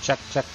Check, check.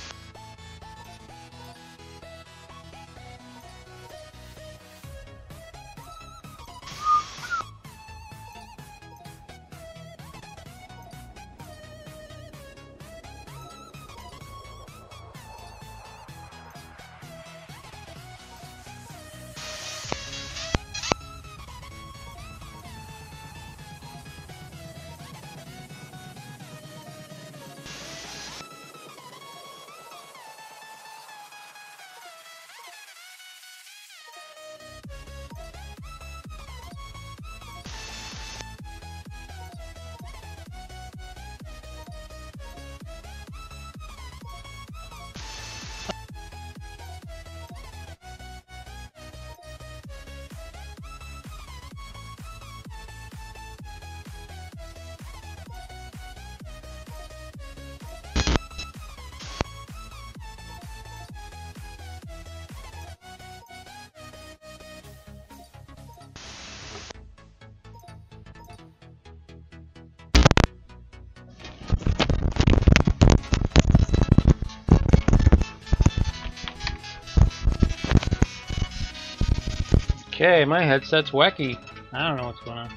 Okay, my headset's wacky. I don't know what's going on.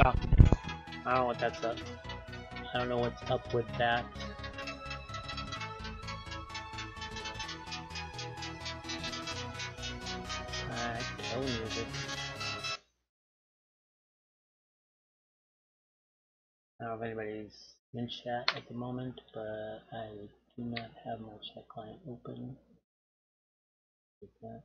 Wow. I don't know what that's up. I don't know what's up with that. Alright, no music. I don't know if anybody's in chat at the moment, but I do not have my chat client open. Like that.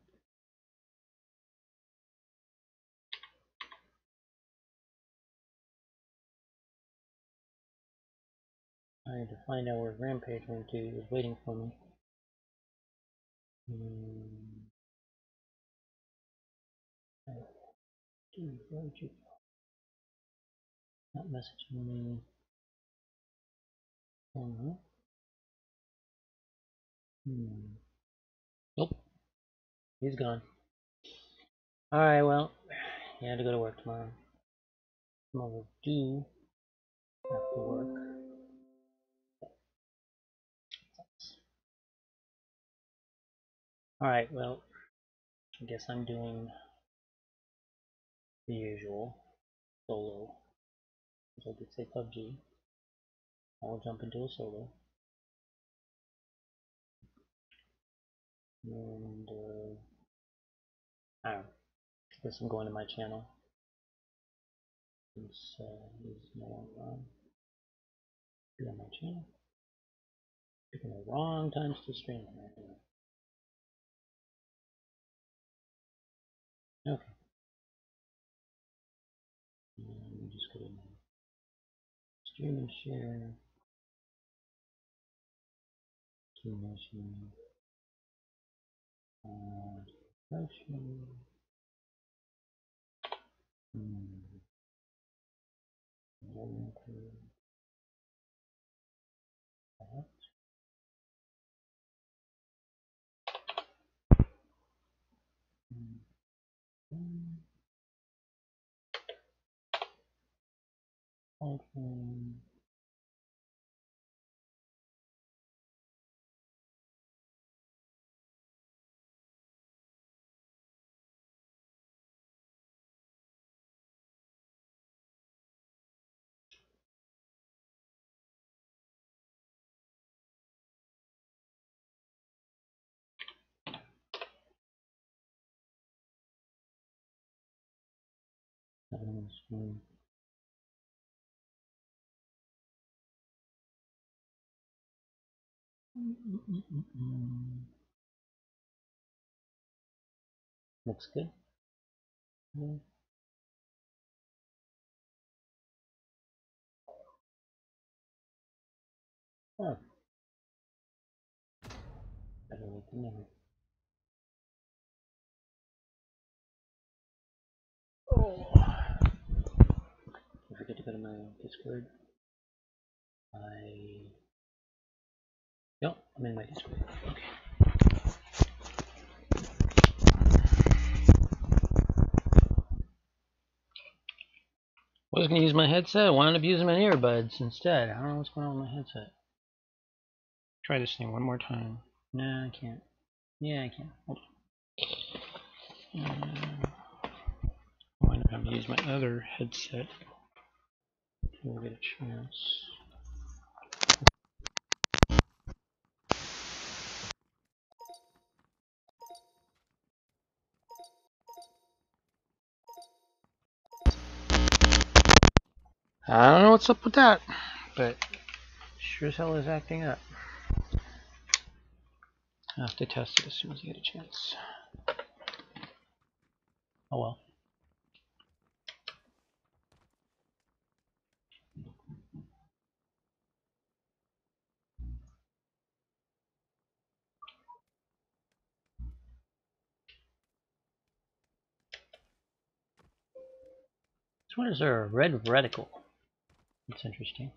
I need to find out where Rampage went to. He was waiting for me. Dude, where'd you go? Not messaging me. Nope. He's gone. Alright, well, he had to go to work tomorrow. Tomorrow do have to work. Alright, well, I guess I'm doing the usual solo. As I did say PUBG. I'll jump into a solo. And, I don't know. I guess I'm going to my channel. Since he's no longer on. Be on my channel. Picking the wrong times to stream. Okay. And we just go to stream and share. Motion. Motion. Looks good. Oh. Better late than never. Oh. I forget to go to my Discord. Yep, I'm in my Discord. Okay. I was gonna use my headset. I wound up using my earbuds instead. I don't know what's going on with my headset. Try this thing one more time. No, I can't. Yeah, I can. Hold on. I wind up having to use my other headset. We'll get a chance. I don't know what's up with that, but sure as hell is acting up. I'll have to test it as soon as I get a chance. Oh well. So what is there? A red reticle. That's interesting.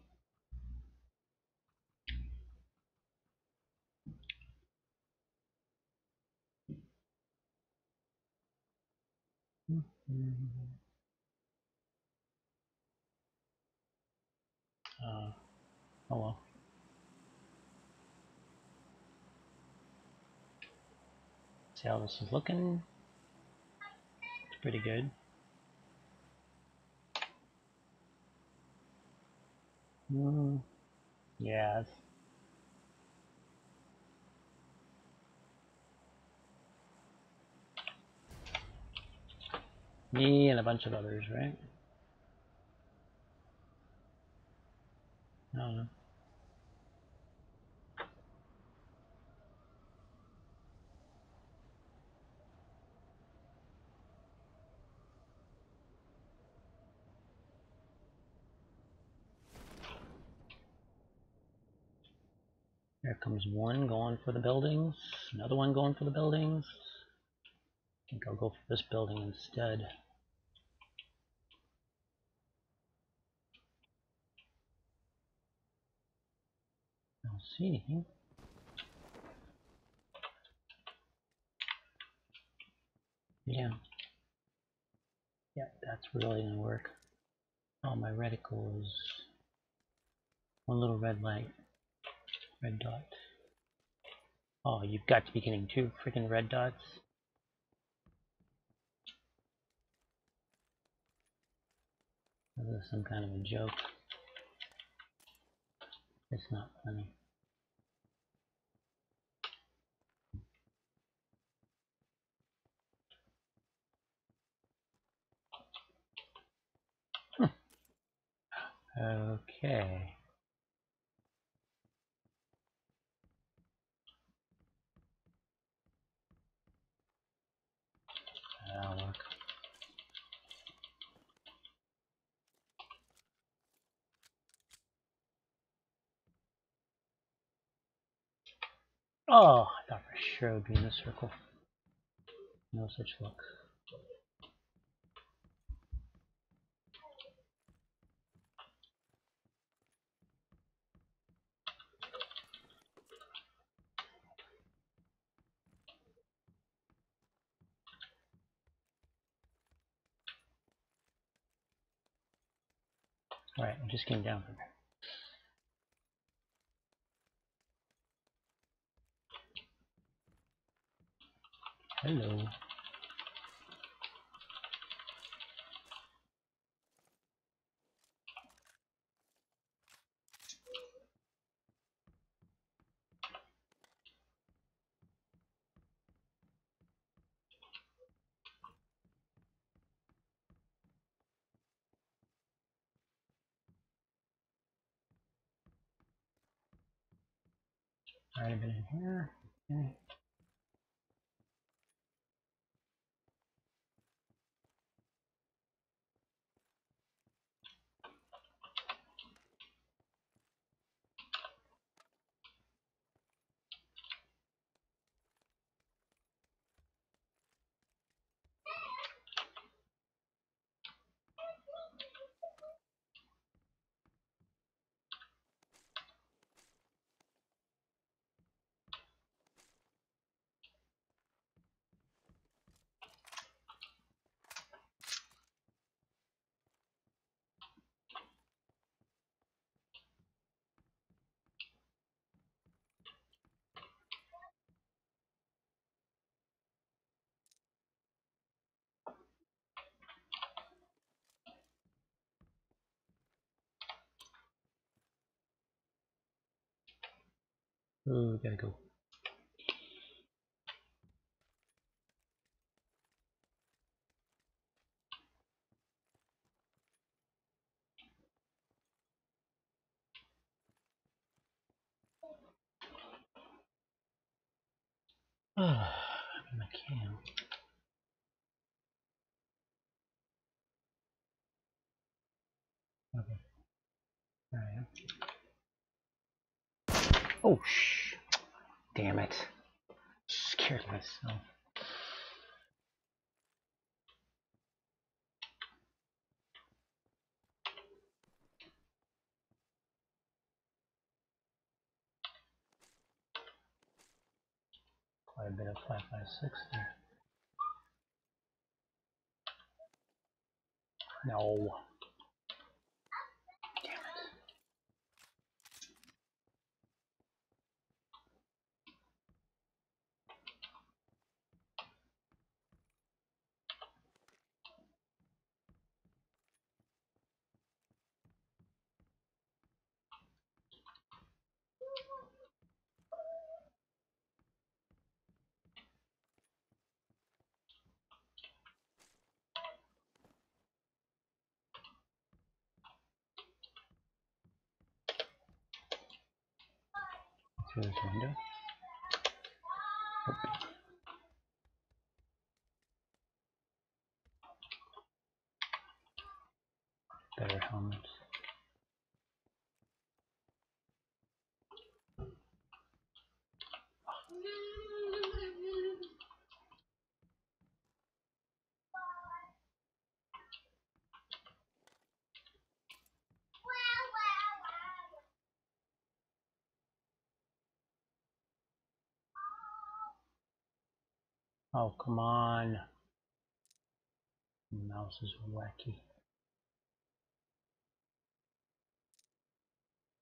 Oh well. see how this is looking. It's pretty good. Yes. Me and a bunch of others, right? I don't know. There comes one going for the buildings, another one going for the buildings. I think I'll go for this building instead. I don't see anything. Yeah. Yeah, that's really gonna work. Oh, my reticles. One little red light. Red dot. Oh, you've got to be getting 2 freaking red dots. This is some kind of a joke. It's not funny. Okay. That'll work. Oh, I thought for sure it would be in this circle. No such luck. Alright, I just came down from there. Hello. Alright, I've been in here. Okay. Ooh, gotta go. I'm in my cam. Okay. Alright. Oh, shh. Damn it. Scared myself. Quite a bit of 556 there. No. Damn it. Close window. Better helmets. Oh, come on. The mouse is wacky.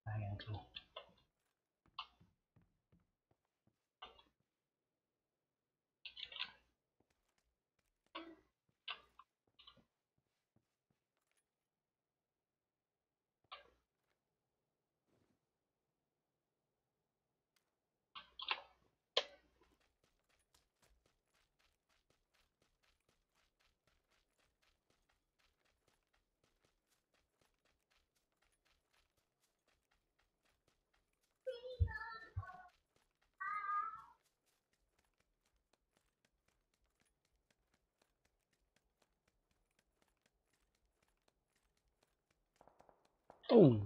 Triangle. Oh.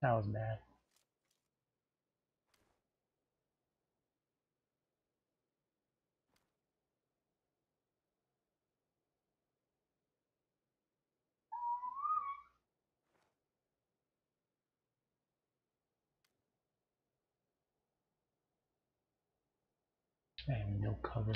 That was bad. I have no cover.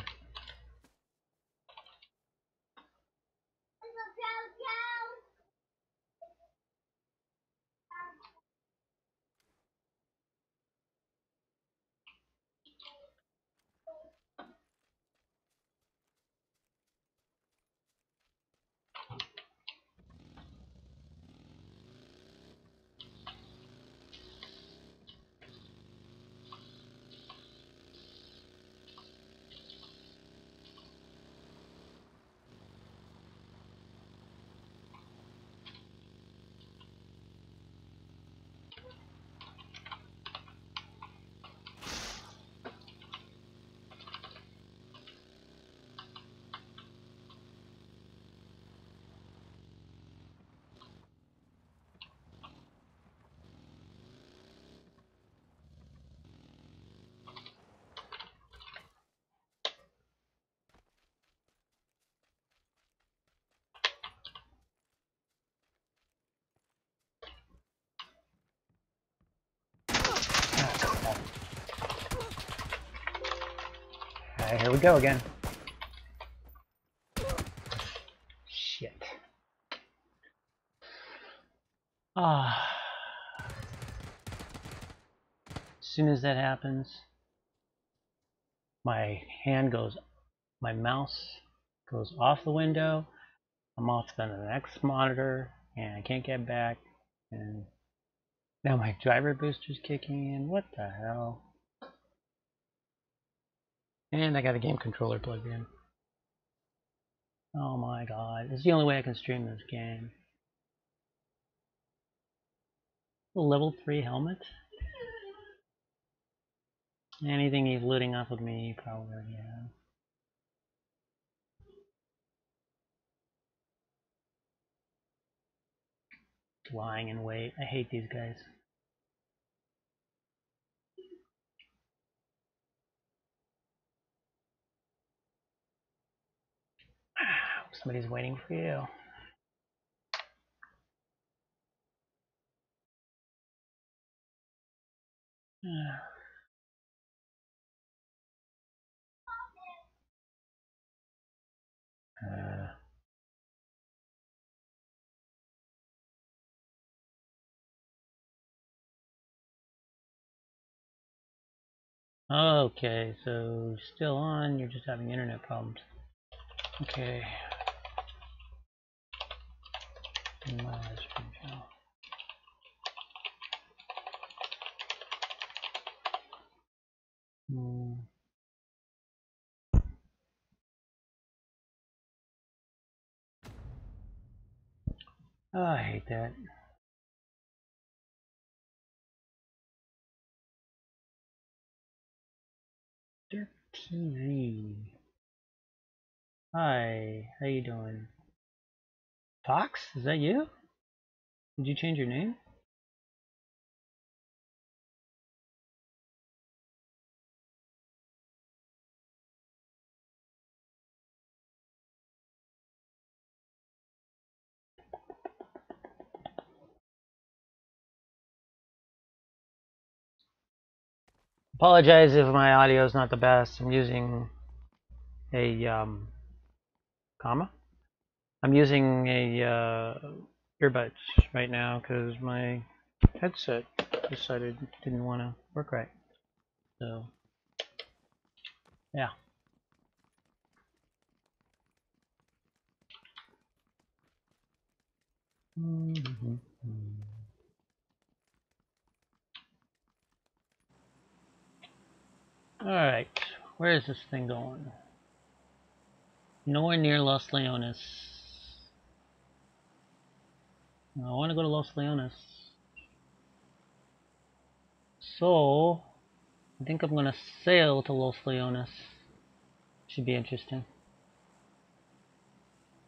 Here we go again. Shit. As soon as that happens, my mouse goes off the window. I'm off to the next monitor, and I can't get back. And now my driver booster's kicking in. What the hell? And I got a game controller plugged in. Oh my god. It's the only way I can stream this game. A level 3 helmet? Anything he's looting off of me, probably already has. Lying in wait. I hate these guys. Somebody's waiting for you. Okay, so still on, you're just having internet problems. Okay. In my live stream channel. Oh, I hate that. Dirt TV. Hi, how you doing? Fox? Is that you? Did you change your name? Apologize if my audio is not the best. I'm using a I'm using a earbuds right now because my headset decided it didn't want to work right. So yeah. Alright, where is this thing going? Nowhere near Los Leones. I want to go to Los Leones. So, I think I'm going to sail to Los Leones. Should be interesting.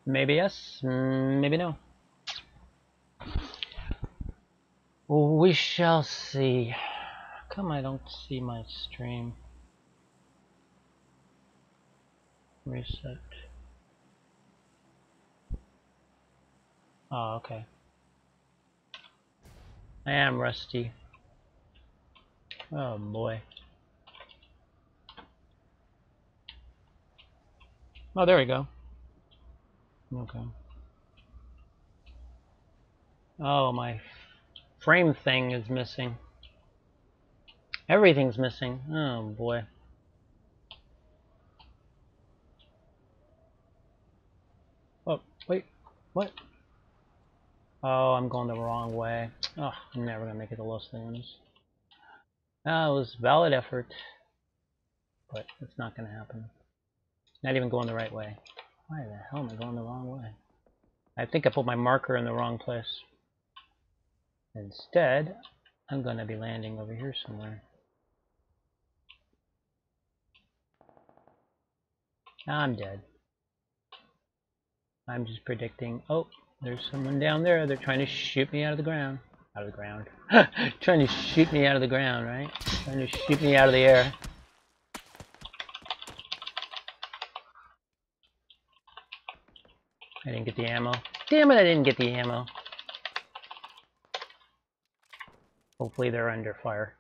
Maybe yes, maybe no. We shall see. How come I don't see my stream? Reset. Oh, okay. I am rusty. Oh boy. Oh, there we go. Okay. Oh, my frame thing is missing. Everything's missing. Oh boy. Oh, wait. What? Oh, I'm going the wrong way. Oh, I'm never gonna make it to Los Leones. That was valid effort, but it's not gonna happen. Not even going the right way. Why the hell am I going the wrong way? I think I put my marker in the wrong place. Instead, I'm gonna be landing over here somewhere. I'm dead. I'm just predicting. Oh, there's someone down there. They're trying to shoot me out of the ground. Out of the ground. Trying to shoot me out of the ground, right? Trying to shoot me out of the air. I didn't get the ammo. Damn it, I didn't get the ammo. Hopefully they're under fire.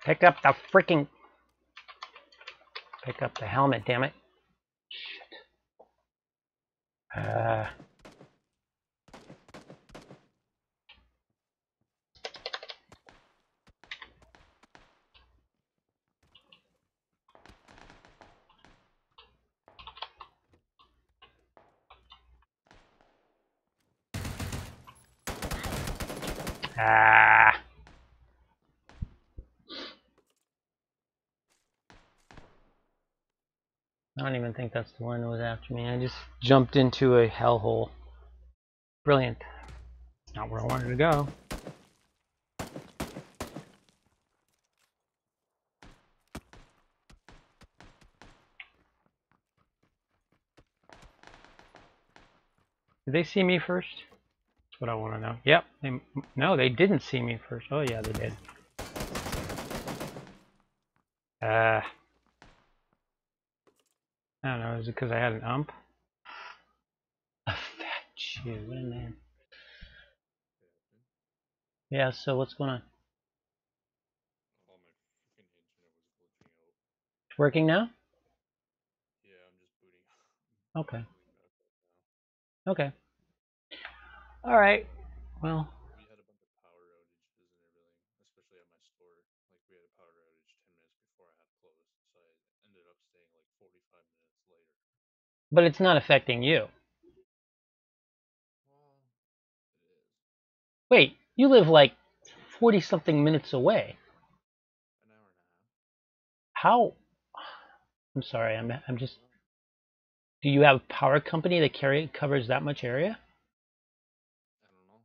Pick up the freaking... Pick up the helmet, damn it. Shit. I don't even think that's the one that was after me. I just jumped into a hellhole. Brilliant. Not where I wanted to go. Did they see me first? That's what I want to know. Yep. No, they didn't see me first. Oh yeah, they did. I don't know. Is it because I had an ump? A fat Jew. What a man. Yeah. So what's going on? It's working now? Yeah, I'm just booting. Okay. Okay. All right. Well. We had a bunch of power outages and everything, especially at my store. Like we had a power outage 10 minutes before I had closed, so I ended up staying like 45 minutes later. But it's not affecting you. Well, it is. Wait, you live like 40-something minutes away. An hour and a half. How? I'm sorry. I'm just. Do you have a power company that covers that much area? I don't know.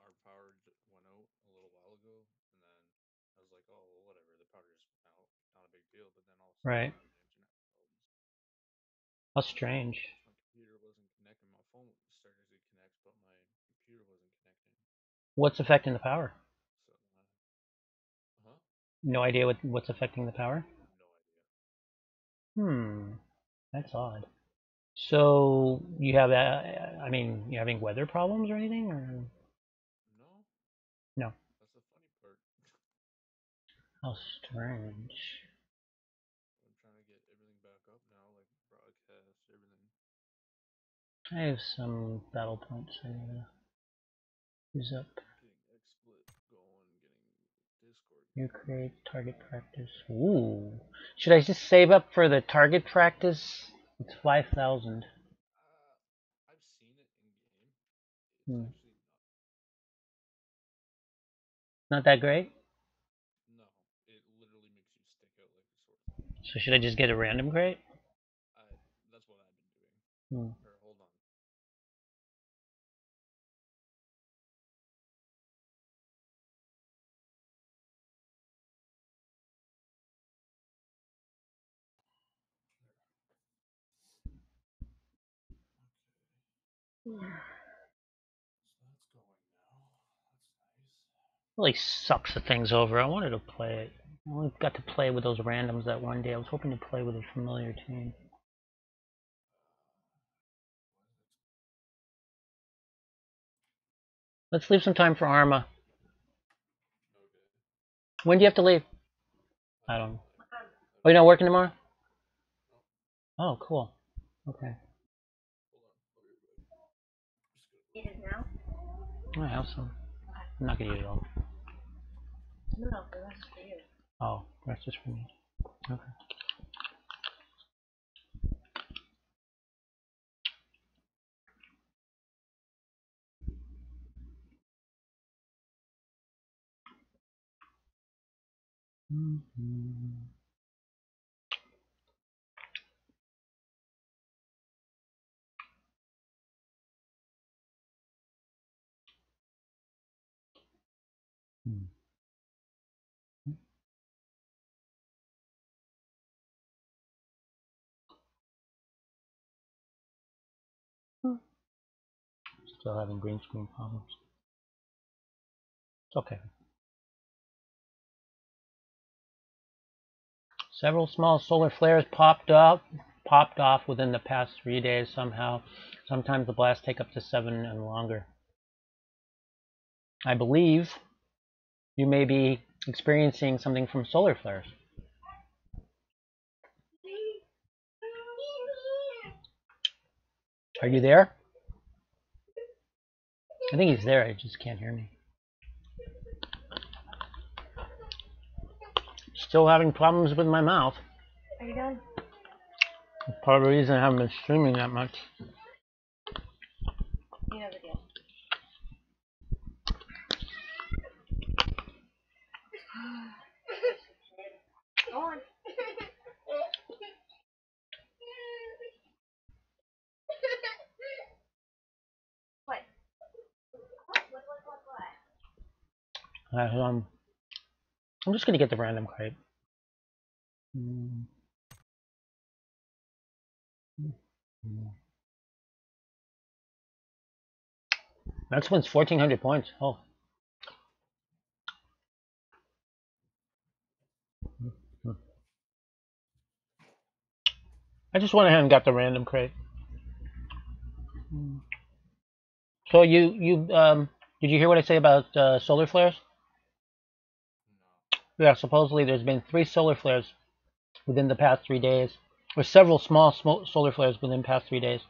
Our power went out a little while ago, and then I was like, oh, well, whatever. The power just went out. Not a big deal. But then all of a sudden, Right. I'm having internet problems. How strange. My computer wasn't connecting. My phone started to connect, but my computer wasn't connecting. What's affecting the power? So, No idea what's affecting the power? No idea. That's odd. So you have, I mean, you having weather problems or anything, or No. no? That's the funny part. How strange. I'm trying to get everything back up now, like broadcast, everything. I have some battle points I gotta use up. Getting XSplit going, getting Discord You going. create target practice. Ooh. Should I just save up for the target practice? It's 5,000. I've seen it in game. It's actually Not that great? no. It literally makes you stick out like a sore thumb. So should I just get a random crate? That's what I've been doing. Or hold on. So that's going now. That's nice. Really sucks the thing's over. I wanted to play it. I only got to play with those randoms that one day. I was hoping to play with a familiar team. Let's leave some time for Arma. Okay. When do you have to leave? I don't know. Oh, you're not working tomorrow? Oh, cool. Okay. Eat it now? I have some. I'm not gonna eat it all. No, the rest is for you. Oh, that's just for me. Okay. Still having green screen problems. It's okay. Several small solar flares popped off within the past 3 days somehow. Sometimes the blasts take up to 7 and longer. I believe you may be experiencing something from solar flares. Are you there? I think he's there, I just can't hear me. Still having problems with my mouth. Are you done? That's part of the reason I haven't been streaming that much. You know the deal. Go on. What? I'm just gonna get the random crate. Next one's 1,400 points. Oh. I just went ahead and got the random crate. So you did you hear what I say about solar flares? No. Yeah, supposedly there's been 3 solar flares within the past 3 days, or several small solar flares within the past 3 days,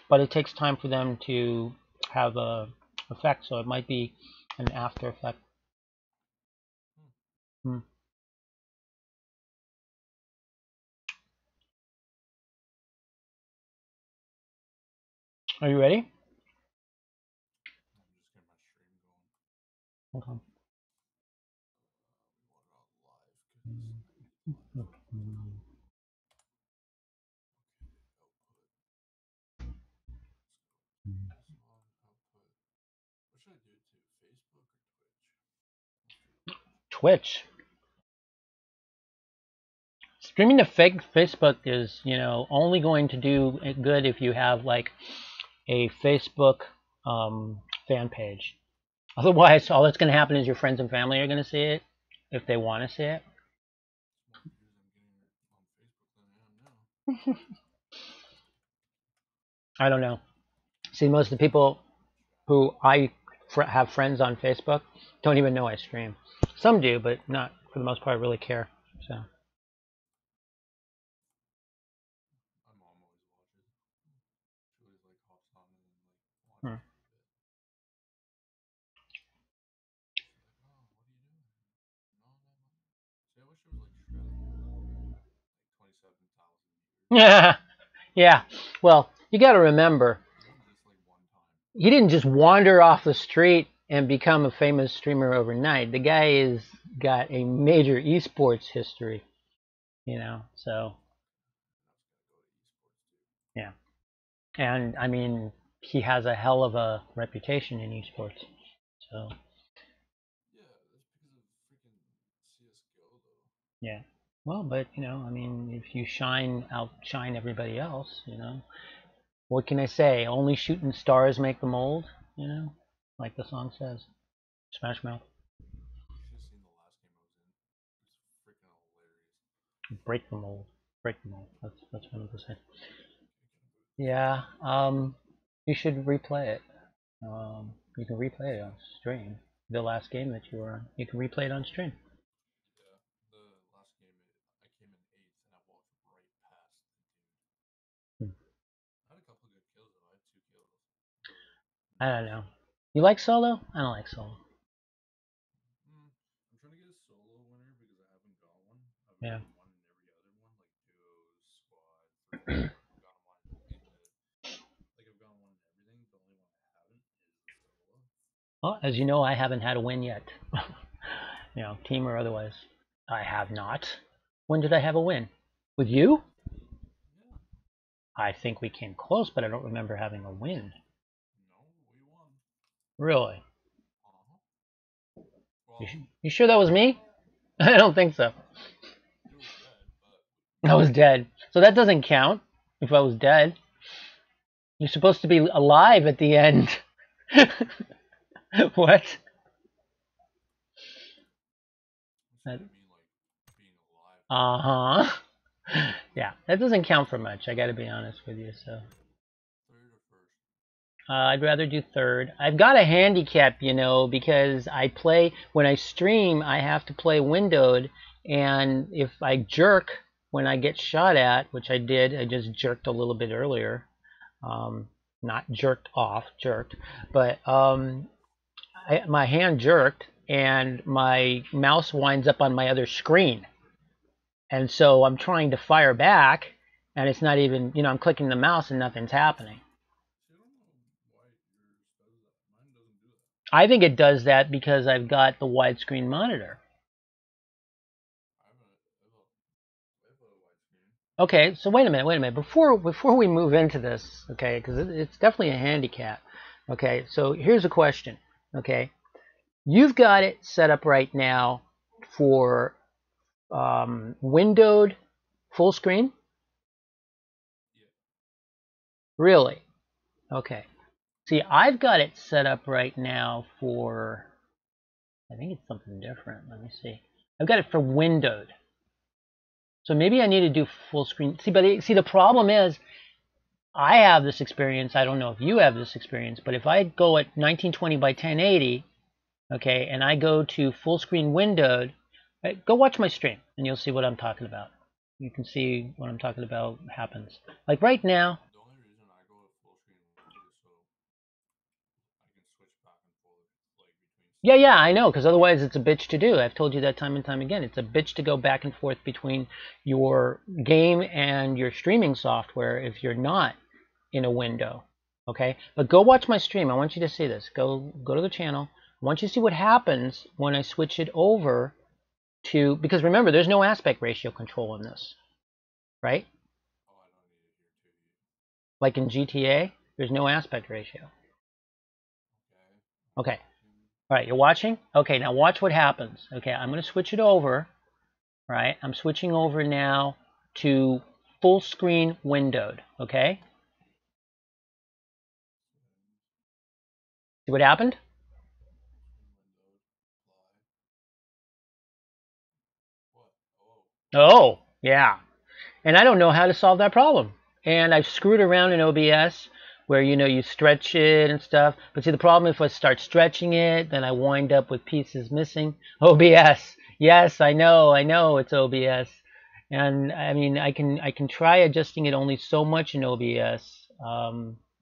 but it takes time for them to have a effect, so it might be an after effect. Are you ready? I'm just getting my stream going. Okay. What should I do to Facebook or Twitch? Twitch. Streaming to fake Facebook is, only going to do good if you have like a Facebook fan page. Otherwise, all that's going to happen is your friends and family are going to see it if they want to see it. I don't know. See, most of the people who I have friends on Facebook don't even know I stream. Some do, but not for the most part really care. So. My mom always watches. She always like hops on and like watches. She's like, oh, what are you doing? No, not much. See, I wish it was like Shredder. Like 27,000 years. Yeah. Well, you got to remember, he didn't just wander off the street and become a famous streamer overnight. The guy has got a major esports history, so yeah. And I mean, he has a hell of a reputation in esports. So Yeah, that's because of freaking CSGO though. yeah. Well, but I mean, if you outshine everybody else, what can I say? Only shooting stars make the mold, like the song says. Smash Mouth. You should have seen the last game I was in. It's freaking hilarious. Break the mold. Break the mold. That's what I'm gonna say. Yeah. You should replay it. You can replay it on stream. The last game that you were on, you can replay it on stream. Yeah, the last game I came in 8th and I walked right past the dude. I had a couple of good kills though. I had 2 kills. I don't know. You like solo? I don't like solo. I'm trying to get a solo winner because I haven't got one. I've Yeah. gotten one in every other one, like duos, squad, I've gotten one in I've gotten one in everything. The only one I haven't is the solo. Well, as you know, I haven't had a win yet. Team or otherwise. I have not. When did I have a win? With you? Yeah. I think we came close, but I don't remember having a win. No, we won. Really? Well, You sure that was me? I don't think so. It was dead, but I was dead. So that doesn't count if I was dead. You're supposed to be alive at the end. What? I mean, like, being alive. Yeah, that doesn't count for much. I gotta be honest with you, so. 3rd or 1st? I'd rather do third. I've got a handicap, you know, because when I stream, I have to play windowed, and if I jerk when I get shot at, which I did, I just jerked a little bit earlier. Not jerked off, jerked, but my hand jerked, and my mouse winds up on my other screen. And so I'm trying to fire back, and it's not even, you know, I'm clicking the mouse and nothing's happening. I think it does that because I've got the widescreen monitor. Okay, so wait a minute. Before we move into this, okay, because it's definitely a handicap. Okay, so here's a question. Okay, you've got it set up right now for windowed full screen? Really? Okay. See, I've got it set up right now for, I think it's something different. Let me see. I've got it for windowed. So maybe I need to do full screen. See, the problem is, I have this experience. I don't know if you have this experience, but if I go at 1920 by 1080, okay, and I go to full screen windowed, go watch my stream, and you'll see what I'm talking about. You can see what I'm talking about happens. Like right now. The only reason I go with full screen windowed is so I can switch back and forth like between. Yeah, I know, because otherwise it's a bitch to do. I've told you that time and time again. It's a bitch to go back and forth between your game and your streaming software if you're not in a window. Okay, but go watch my stream. I want you to see this. Go to the channel. I want you to see what happens when I switch it over to, because remember, there's no aspect ratio control in this, right? Oh, I don't need it here too. Like in GTA, there's no aspect ratio. Okay. All right, you're watching? Okay, now watch what happens. Okay, I'm going to switch it over. Right, I'm switching over now to full screen windowed. Okay. See what happened? Oh, yeah. And I don't know how to solve that problem. And I've screwed around in OBS where, you know, you stretch it and stuff. But see, the problem, if I start stretching it, then I wind up with pieces missing. OBS. Yes, I know it's OBS. And I mean, I can try adjusting it only so much in OBS.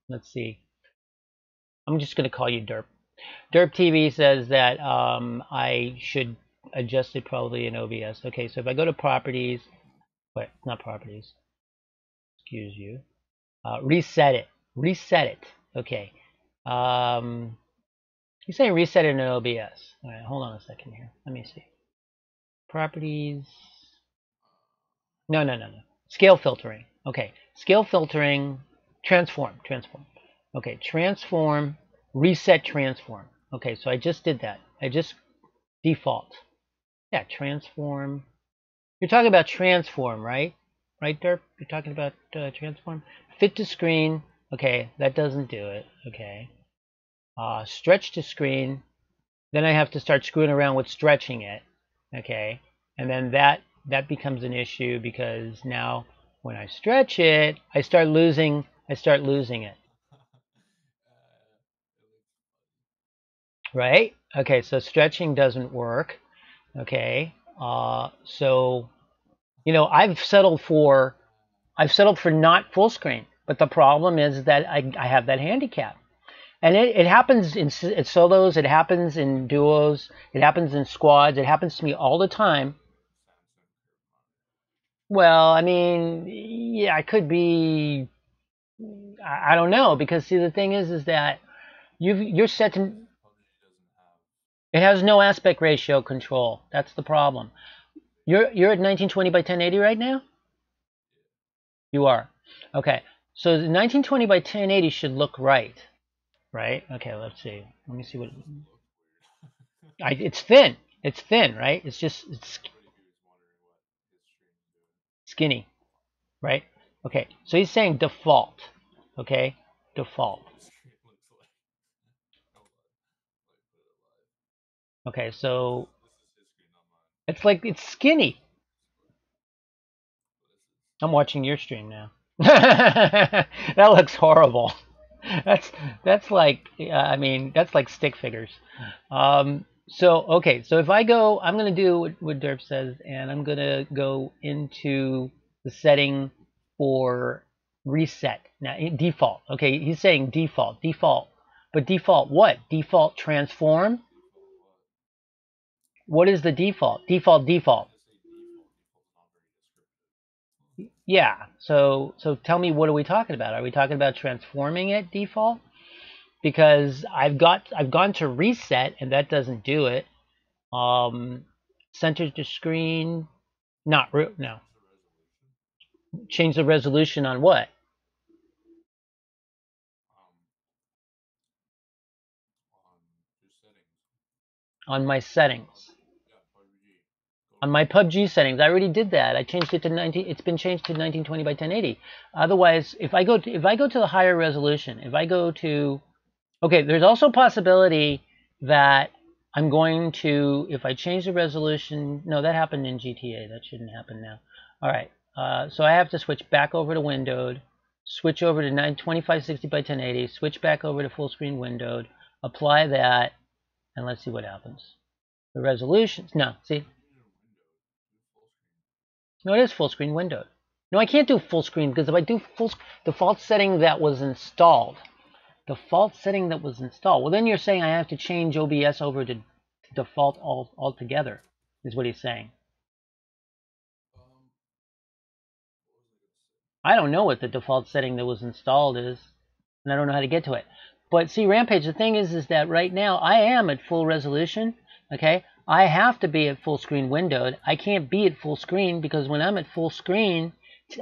Let's see. I'm just going to call you Derp. Derp TV says that I should adjust it probably in OBS. Okay, so if I go to properties, wait, not properties. Excuse you. Reset it. Reset it. Okay. You're saying reset it in OBS. All right, hold on a second here. Let me see. Properties. No. Scale filtering. Okay. Scale filtering. Transform. Okay. Transform. Reset transform. Okay, so I just did that. I just default. Yeah, transform. You're talking about transform, right? Right, Derp? You're talking about transform? Fit to screen. Okay, that doesn't do it. Okay. Stretch to screen. Then I have to start screwing around with stretching it. Okay. And then that becomes an issue because now when I stretch it, I start losing it. Right? Okay, so stretching doesn't work. Okay. So, you know, I've settled for not full screen, but the problem is that I have that handicap. And it happens in solos, it happens in duos, it happens in squads, it happens to me all the time. Well, I mean, yeah, I could be, I don't know, because see, the thing is that you're set to, it has no aspect ratio control. That's the problem. You're at 1920 by 1080 right now? You are. Okay. So the 1920 by 1080 should look right. Right? Okay, let's see. Let me see what it's thin. It's thin, right? It's skinny. Right? Okay. So he's saying default. Okay? Default. Okay, so it's like it's skinny. I'm watching your stream now. That looks horrible. that's like I mean that's like stick figures. So okay, so if I go, I'm gonna do what Derp says, and I'm gonna go into the setting for reset. Now default. Okay, he's saying default, but default what? Default transform. What is the default? Default. Yeah. So tell me, what are we talking about? Are we talking about transforming it default? Because I've gone to reset and that doesn't do it. Center to screen, no. Change the resolution on what? On my settings. On my PUBG settings, I already did that. I changed it to 19. It's been changed to 1920 by 1080. Otherwise, if I go to the higher resolution, if I go to, okay, there's also a possibility that I'm going to, if I change the resolution, no, that happened in GTA. That shouldn't happen now. All right, so I have to switch back over to windowed, switch over to 2560 by 1080, switch back over to full screen windowed, apply that, and let's see what happens. The resolutions, no, see. No, it is full screen windowed. No, I can't do full screen because if I do default setting that was installed, well, then you're saying I have to change OBS over to default altogether, is what he's saying. I don't know what the default setting that was installed is, and I don't know how to get to it. But see, Rampage, the thing is that right now I am at full resolution, okay? I have to be at full screen windowed. I can't be at full screen because when I'm at full screen,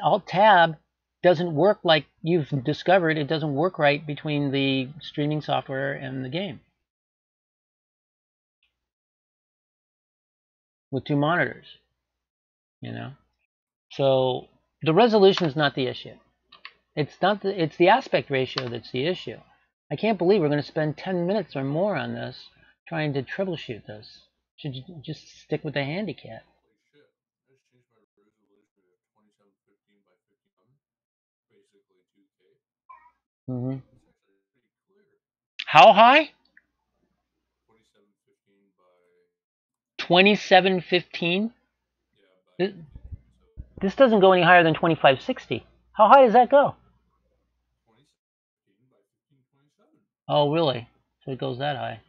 Alt-Tab doesn't work like you've discovered. It doesn't work right between the streaming software and the game. With two monitors, you know? So the resolution is not the issue. It's the aspect ratio that's the issue. I can't believe we're going to spend 10 minutes or more on this trying to troubleshoot this. Should you just stick with the handicap? Mm-hmm. How high? 2715? This doesn't go any higher than 2560. How high does that go? Oh, really? So it goes that high.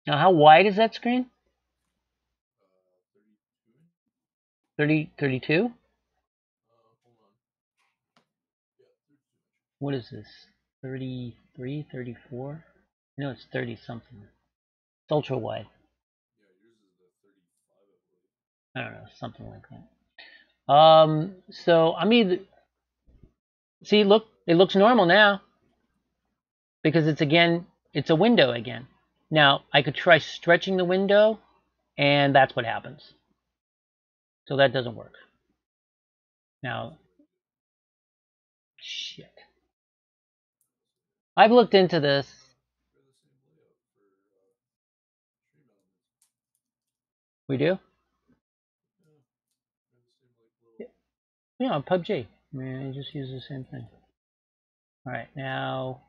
Now, how wide is that screen? 32? What is this? 33, 34? No, it's 30 something. It's ultra wide. I don't know, something like that. So I mean, see, look, it looks normal now because it's a window again. Now I could try stretching the window, and that's what happens. So that doesn't work. Now, shit. I've looked into this. We do? Yeah, PUBG. I mean, I just use the same thing. All right, now,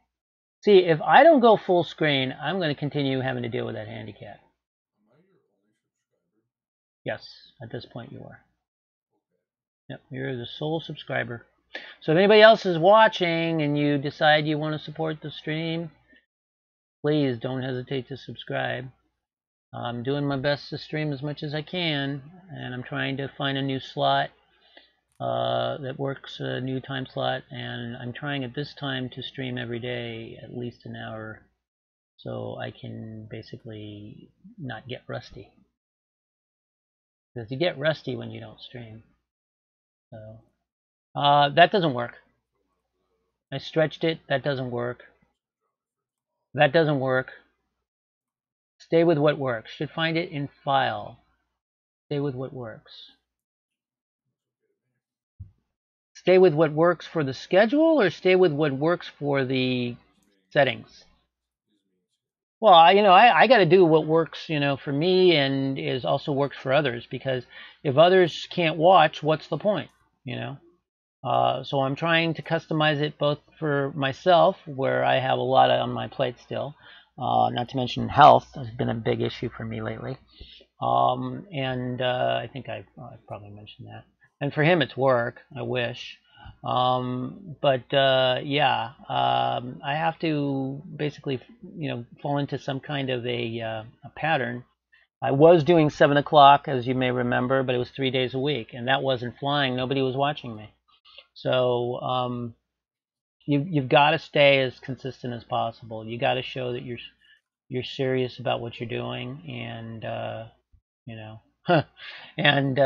see, if I don't go full screen, I'm going to continue having to deal with that handicap. Yes, at this point you are. Yep, you're the sole subscriber. So if anybody else is watching and you decide you want to support the stream, please don't hesitate to subscribe. I'm doing my best to stream as much as I can, and I'm trying to find a new slot that works, a new time slot, and I'm trying at this time to stream every day at least an hour so I can basically not get rusty. Because you get rusty when you don't stream. So that doesn't work. I stretched it, that doesn't work. That doesn't work. Stay with what works. Should find it in file. Stay with what works. Stay with what works for the schedule or stay with what works for the settings? Well, I got to do what works, for me and is also works for others, because if others can't watch, what's the point, So I'm trying to customize it both for myself, where I have a lot on my plate still, not to mention health has been a big issue for me lately. And I think I probably mentioned that. And for him, it's work. I wish. But yeah, I have to basically, fall into some kind of a pattern. I was doing 7 o'clock, as you may remember, but it was 3 days a week, and that wasn't flying. Nobody was watching me. So you've got to stay as consistent as possible. You got to show that you're serious about what you're doing, and you know, and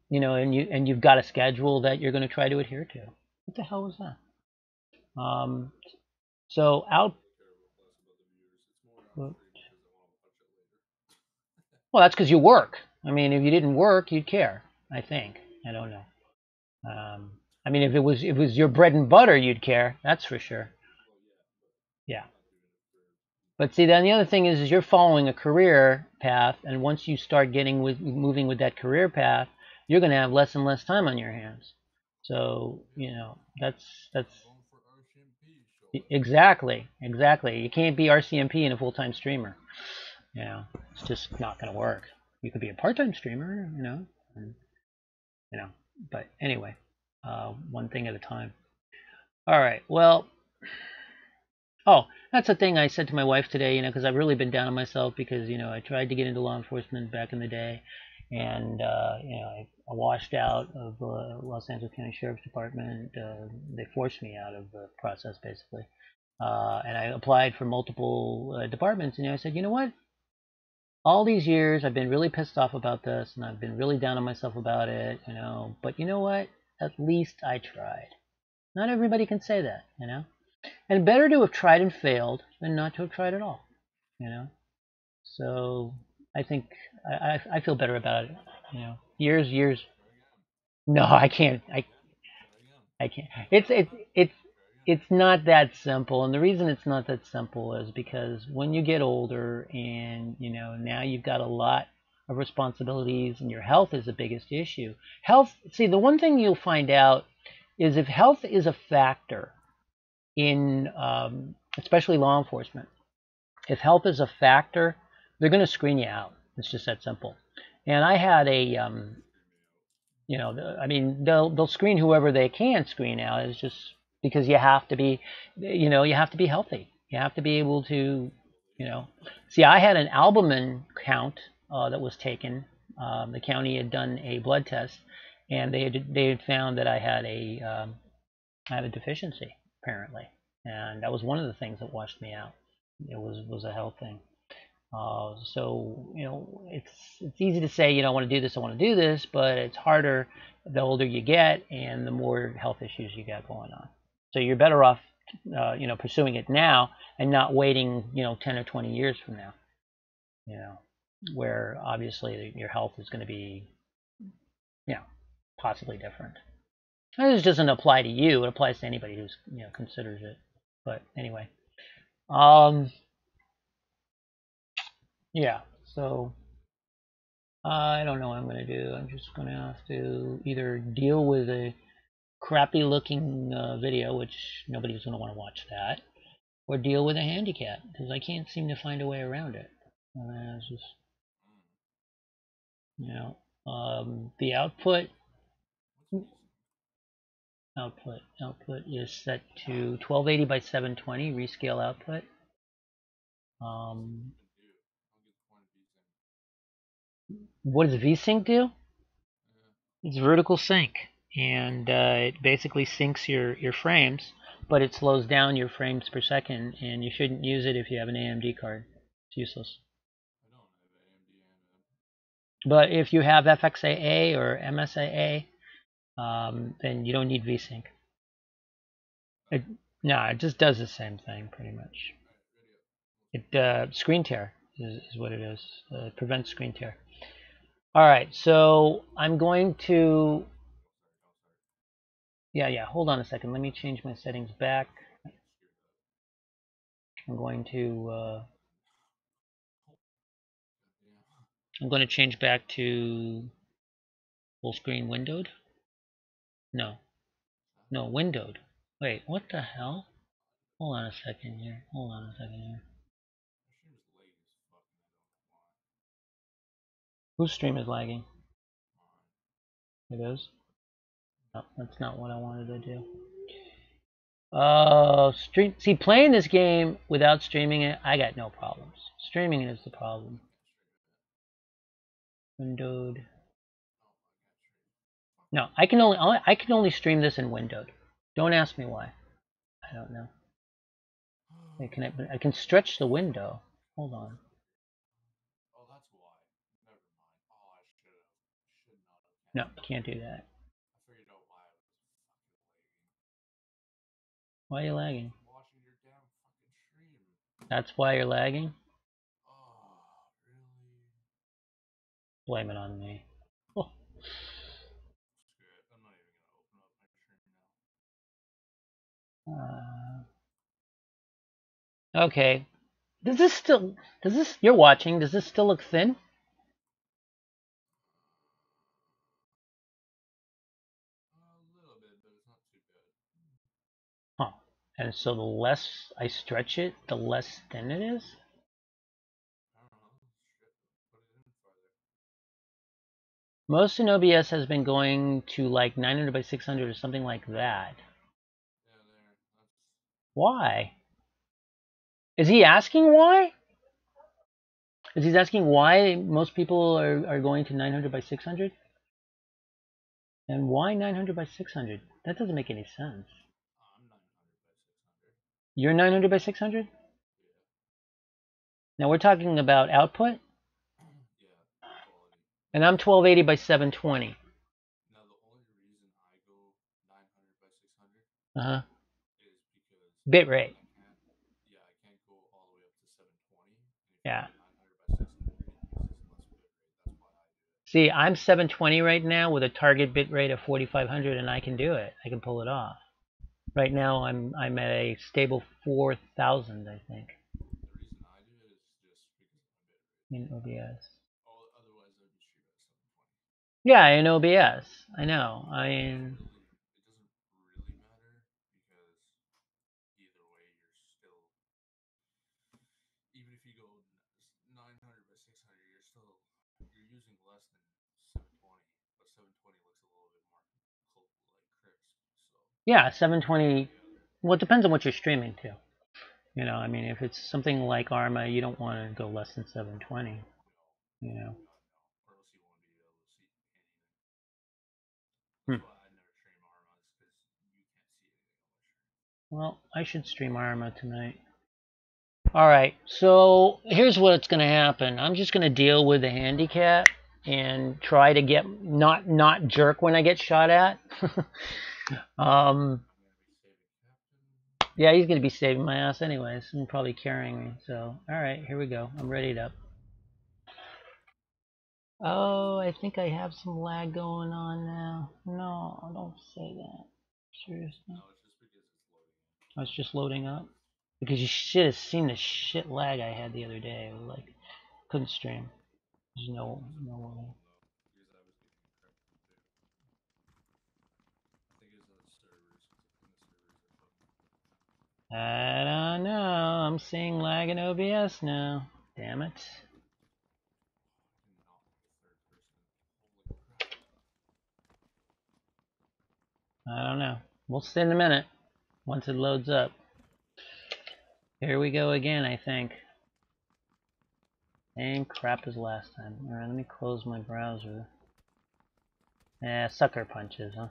you know, and you've got a schedule that you're going to try to adhere to. What the hell was that? So out. Well, that's because you work. I mean, if you didn't work, you'd care. I think. I don't know. I mean, if it was your bread and butter, you'd care. That's for sure. Yeah. But see, then the other thing is you're following a career path, and once you start moving with that career path, you're going to have less and less time on your hands. So that's exactly. You can't be RCMP and a full-time streamer. It's just not going to work. You could be a part-time streamer, and, But anyway, one thing at a time. All right. Well. Oh, that's the thing I said to my wife today, because I've really been down on myself because, I tried to get into law enforcement back in the day, and, I washed out of Los Angeles County Sheriff's Department. They forced me out of the process, basically. And I applied for multiple departments, and I said, you know what? All these years I've been really pissed off about this, and I've been really down on myself about it, but you know what? At least I tried. Not everybody can say that. And better to have tried and failed than not to have tried at all. So I think I feel better about it. Years. No, I can't. I can't. It's not that simple, and the reason it's not that simple is because when you get older and now you've got a lot of responsibilities and your health is the biggest issue. Health. See, the one thing you'll find out is if health is a factor in especially law enforcement. If health is a factor, they're going to screen you out. It's just that simple. And I had a, I mean, they'll screen whoever they can screen out. It's just because you have to be, you have to be healthy. You have to be able to, See, I had an albumin count that was taken. The county had done a blood test, and they had found that I had a deficiency apparently, and that was one of the things that washed me out. It was a health thing. So it's easy to say I want to do this, but it's harder the older you get and the more health issues you got going on. So you're better off pursuing it now and not waiting 10 or 20 years from now. Where obviously your health is going to be possibly different. And this doesn't apply to you; it applies to anybody who's considers it. But anyway, yeah. So I don't know what I'm going to do. I'm just going to have to either deal with a crappy looking video, which nobody's going to want to watch that, or deal with a handicap because I can't seem to find a way around it. It's just the output is set to 1280 by 720 rescale output. What does VSync do? It's vertical sync, and it basically syncs your frames, but it slows down your frames per second, and you shouldn't use it if you have an AMD card. It's useless. But if you have FXAA or MSAA, then you don't need VSync. No, it just does the same thing pretty much. It screen tear is what it is. It prevents screen tear. All right, so I'm going to. Yeah. Hold on a second. Let me change my settings back. I'm going to change back to full screen windowed. No. No, windowed. Wait, what the hell? Hold on a second here. Hold on a second here. Whose stream is lagging? It is? No, that's not what I wanted to do. Stream. See, playing this game without streaming it, I got no problems. Streaming it is the problem. Windowed. No, I can only stream this in windowed. Don't ask me why. I don't know. I can stretch the window. Hold on. Oh, that's why. Never mind. Oh, I should not have. No, can't do that. I figured out why I was fucking lagging. Why are you lagging? I'm watching your damn fucking stream. That's why you're lagging? Oh, really? Blame it on me. Oh. Screw it. I'm not even gonna open up my stream now. Okay. You're watching, does this still look thin? A little bit, but it's not too bad. Huh. And so the less I stretch it, the less thin it is? I don't know. Shit. Put it in farther. Most in OBS has been going to like 900 by 600 or something like that. Yeah, there. That's... Why? Is he asking why? Is he asking why most people are going to 900 by 600? And why 900 by 600? That doesn't make any sense. I'm 900 by 600. You're 900 by 600? Yeah. Now we're talking about output? Yeah, quality. And I'm 1280 by 720. Now, the only reason I go 900 by 600 Uh-huh. is because Bit rate. I can't go all the way up to 720. Yeah. 900 by 600 it uses less bit rate. That's why I do it. See, I'm 720 right now with a target bit rate of 4500, and I can do it. I can pull it off. Right now, I'm at a stable 4000, I think, The reason I do it is just because of my bit rate. in OBS. Otherwise, I would just shoot at 720. Yeah, in OBS. I know. I mean, It doesn't really matter because either way, you're still, even if you go 900 by 600, you're using less than 720, but 720 looks a little bit more crisp. So yeah, 720. Well, it depends on what you're streaming to. You know, I mean, if it's something like Arma, you don't want to go less than 720. You know. or else you won't be able to see anything. That's why I never stream Arma, is because you can't see anything on my stream. Well, I should stream Arma tonight. Alright, so here's what's going to happen. I'm just going to deal with the handicap and try to get not jerk when I get shot at. Yeah, he's going to be saving my ass anyways and probably carrying me. So, alright, here we go. I'm readied up. Oh, I think I have some lag going on now. No, don't say that. Seriously. No, it's just because it's loading. Oh, it's just loading up? Because you should have seen the shit lag I had the other day. Like, couldn't stream. There's no way. Because I was getting I think it's the servers. I don't know. I'm seeing lag in OBS now. Damn it. I don't know. We'll see in a minute once it loads up. Here we go again, I think. Same crap as last time. Alright, let me close my browser. Sucker punches, huh?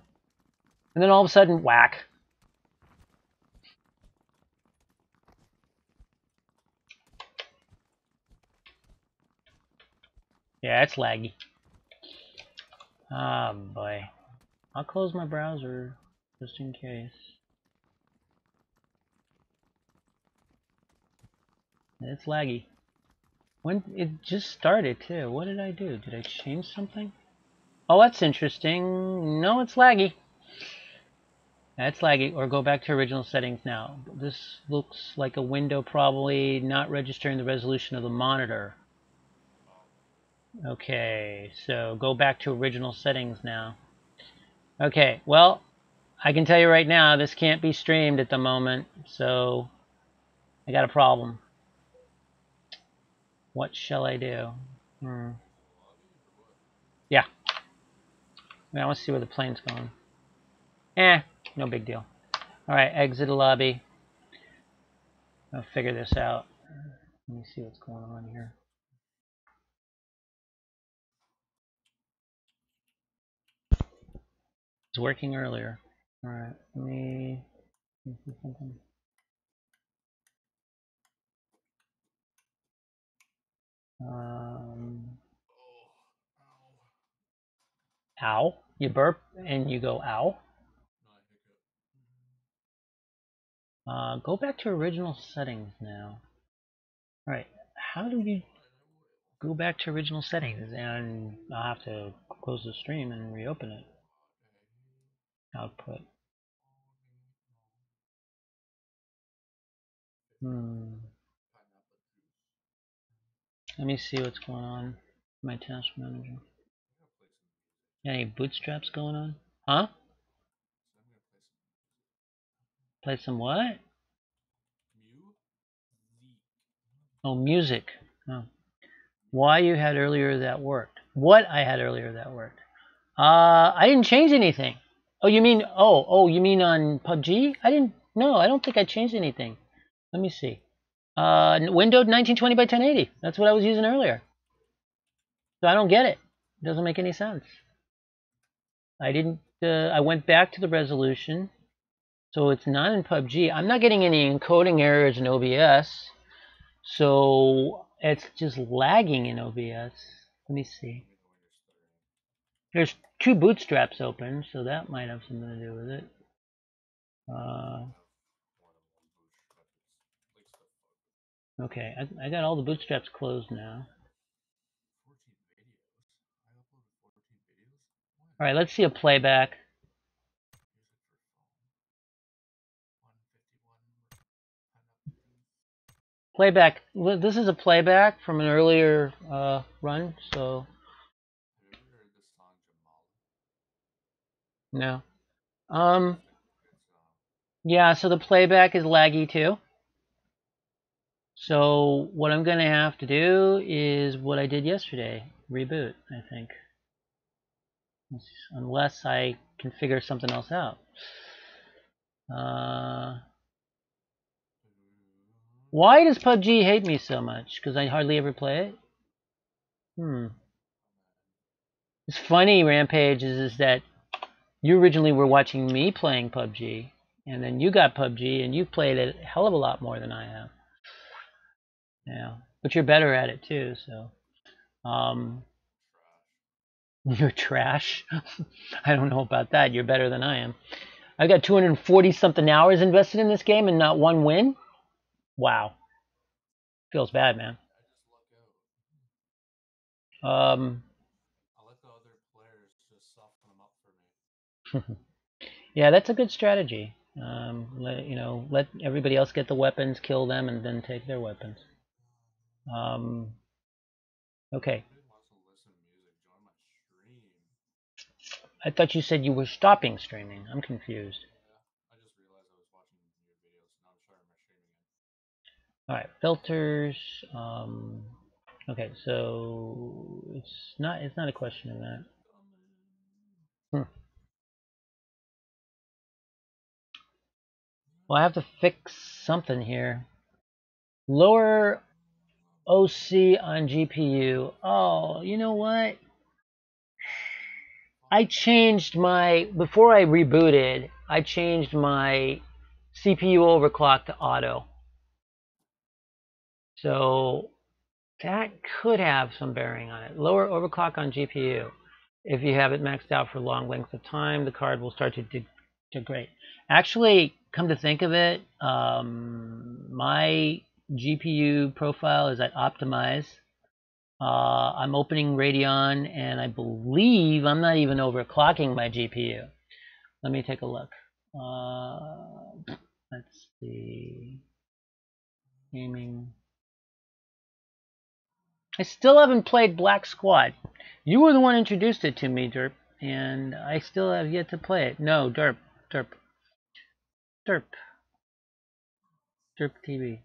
And then all of a sudden, whack. Yeah, it's laggy. Ah, boy. I'll close my browser, just in case. It's laggy. When it just started, too. What did I do? Did I change something? Oh, that's interesting. No, it's laggy. That's laggy. Or go back to original settings now. This looks like a window probably not registering the resolution of the monitor. Okay, so go back to original settings now. Okay, well, I can tell you right now, this can't be streamed at the moment, so I got a problem. What shall I do? Yeah. I want to see where the plane's going. No big deal. Alright, exit the lobby. I'll figure this out. Let me see what's going on here. It's working earlier. Alright, let me see something. Ow. You burp and you go ow. Go back to original settings now. Alright, how do you go back to original settings? And I'll have to close the stream and reopen it. Output. Let me see what's going on. My task manager. Any bootstraps going on? Huh? Play some what? Oh, music. Oh. Why you had earlier that worked? What I had earlier that worked? I didn't change anything. Oh, you mean? You mean on PUBG? No, I don't think I changed anything. Let me see. Windowed 1920 by 1080. That's what I was using earlier. So I don't get it. It doesn't make any sense. I didn't. I went back to the resolution, so it's not in PUBG. I'm not getting any encoding errors in OBS, so it's just lagging in OBS. Let me see. There's 2 bootstraps open, so that might have something to do with it. Okay, I got all the bootstraps closed now. All right, let's see a playback. Playback. Well, this is a playback from an earlier run, so no. Yeah, so the playback is laggy too. So what I'm gonna have to do is what I did yesterday, reboot, I think. Unless I can figure something else out. Why does PUBG hate me so much? Because I hardly ever play it? It's funny, Rampage, is that you originally were watching me playing PUBG, and then you got PUBG, and you played it a hell of a lot more than I have. Yeah, but you're better at it too, so. You're trash. I don't know about that. You're better than I am. I've got 240 something hours invested in this game and not one win. Wow. Feels bad, man. I'll let the other players just soften them up for me. Yeah, that's a good strategy. Let everybody else get the weapons, kill them, and then take their weapons. Okay. I thought you said you were stopping streaming. I'm confused. Yeah, I just realized I was watching your videos, so now I'm starting my streaming again. All right, filters. Okay, so it's not a question of that. Well, I have to fix something here. Lower OC on GPU. Oh, you know what? Before I rebooted, I changed my CPU overclock to auto. So that could have some bearing on it. Lower overclock on GPU. If you have it maxed out for long lengths of time, the card will start to degrade. Actually, come to think of it, my GPU profile is at optimize. I'm opening Radeon, and I believe I'm not even overclocking my GPU. Let me take a look. Let's see. Gaming. I still haven't played Black Squad. You were the one who introduced it to me, Derp, and I still have yet to play it. No, Derp, Derp. Derp. Derp TV.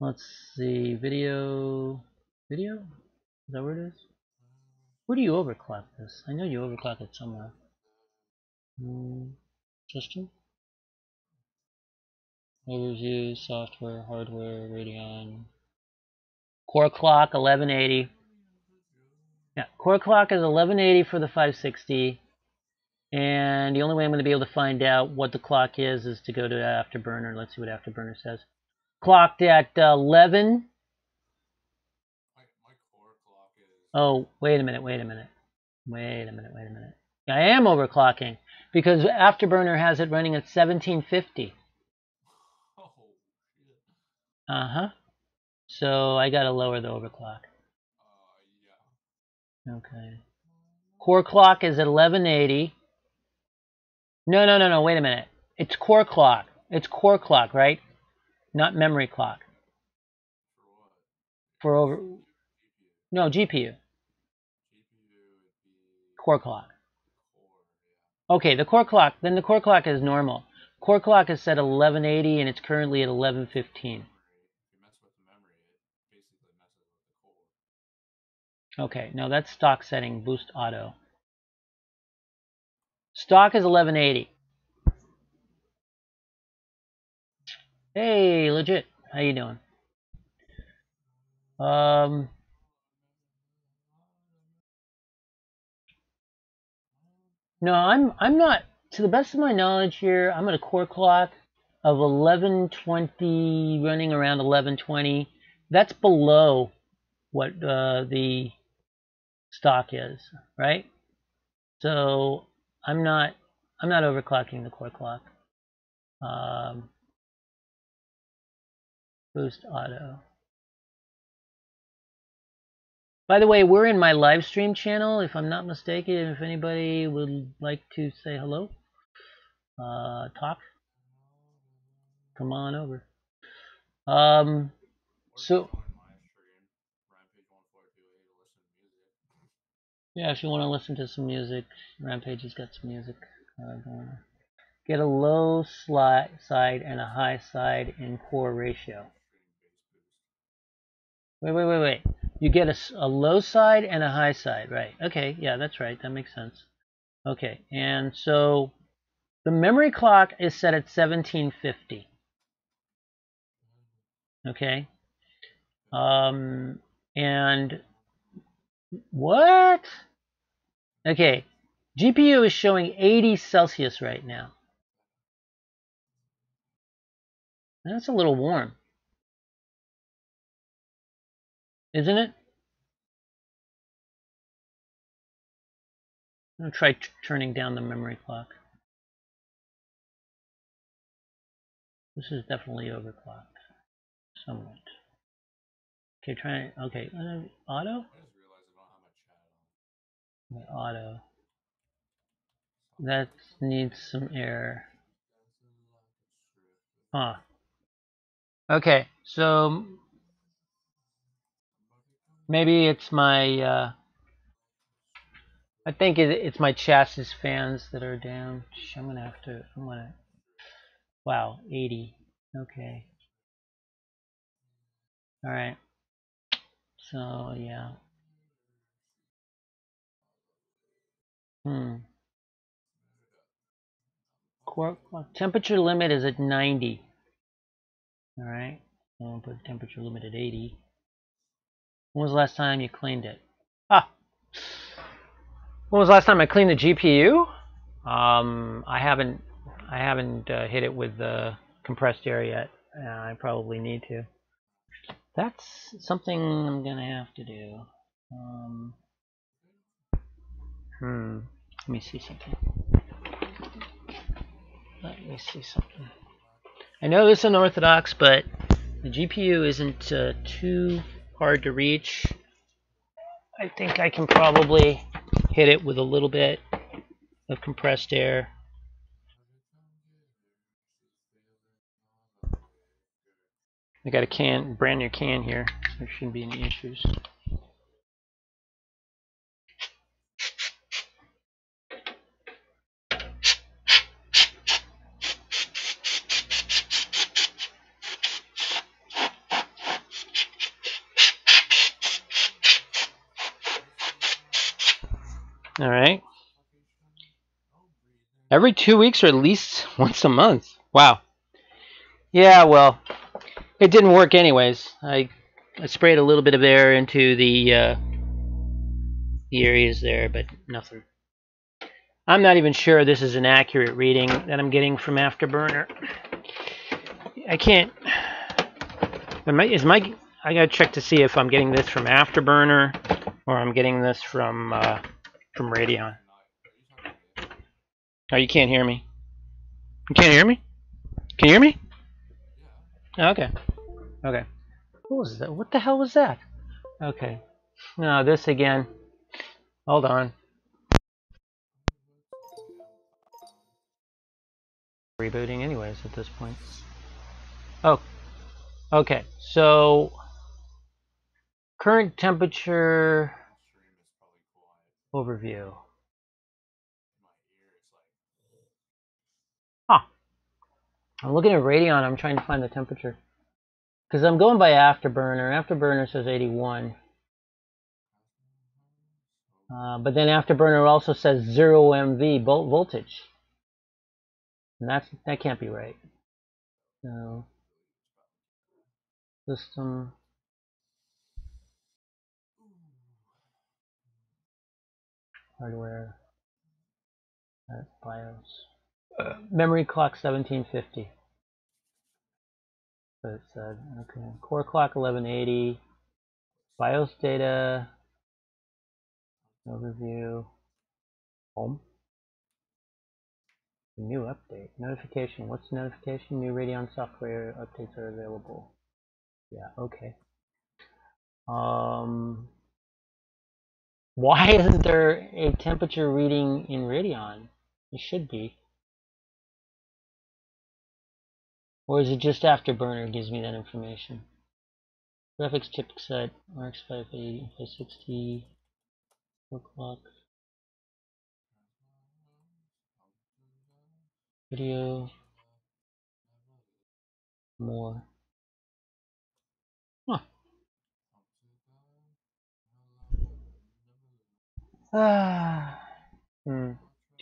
Let's see. Video. Video? Is that where it is? Where do you overclock this? I know you overclock it somewhere. System? Overview, software, hardware, Radeon. Core clock 1180. Yeah, core clock is 1180 for the 560. And the only way I'm going to be able to find out what the clock is to go to Afterburner. Let's see what Afterburner says. Clocked at 11. My core clock is. Oh, wait a minute. I am overclocking because Afterburner has it running at 1750. Oh, shit. Uh-huh. So I got to lower the overclock. Yeah. Okay. Core clock is at 1180. No, wait a minute. It's core clock. It's core clock, right? Not memory clock. For what? For over... No, GPU. Core clock. Okay, the core clock. Then the core clock is normal. Core clock is set at 1180 and it's currently at 1115. If you mess with the memory, it basically messes with the core. Okay, no, that's stock setting, boost auto. Stock is 1180. Hey, legit. How you doing? No, I'm not, to the best of my knowledge here, I'm at a core clock of 1120, running around 1120. That's below what the stock is, right? So I'm not overclocking the core clock. Boost auto. By the way, we're in my live stream channel, if I'm not mistaken. If anybody would like to say hello, talk, come on over. So yeah, if you want to listen to some music, Rampage has got some music going on. Get a low side and a high side in core ratio. Wait. You get a low side and a high side, right? Okay, yeah, that's right. That makes sense. Okay, and so the memory clock is set at 1750. Okay. And what? Okay, GPU is showing 80 Celsius right now. That's a little warm, isn't it? I'm going to try turning down the memory clock. This is definitely overclocked. Somewhat. Okay, try. Okay, auto? I just realized I don't have my chat on. Auto. That needs some air. Huh. Okay, so maybe it's my I think it's my chassis fans that are down. I'm gonna wow, 80. Okay. Alright. So yeah. Core temperature limit is at 90. Alright. I'll put temperature limit at 80. When was the last time you cleaned it? When was the last time I cleaned the GPU? I haven't hit it with the compressed air yet. I probably need to. That's something I'm gonna have to do. Let me see something. I know this is unorthodox, but the GPU isn't too hard to reach. I think I can probably hit it with a little bit of compressed air. I got a brand new can here, so there shouldn't be any issues. All right. Every 2 weeks or at least once a month. Wow. Yeah, well, it didn't work anyways. I sprayed a little bit of air into the areas there, but nothing. I'm not even sure this is an accurate reading that I'm getting from Afterburner. I can't. I gotta check to see if I'm getting this from Afterburner or I'm getting this from Radeon. Oh, you can't hear me. You can't hear me? Can you hear me? Oh, okay. Okay. What was that? What the hell was that? Okay. No, this again. Hold on. Rebooting anyways at this point. Oh, okay. So current temperature overview. Huh. I'm looking at Radeon. I'm trying to find the temperature. Because I'm going by Afterburner. Afterburner says 81. But then Afterburner also says 0 MV voltage. And that can't be right. So, system. Hardware. That's BIOS. Memory clock 1750. So it said, okay. Core clock 1180. BIOS data. Overview. Home. New update. Notification. What's the notification? New Radeon software updates are available. Yeah, okay. Why isn't there a temperature reading in Radeon? It should be. Or is it just Afterburner gives me that information? Graphics chipset, RX 580, 560, 4 o'clock. Video. More. Huh.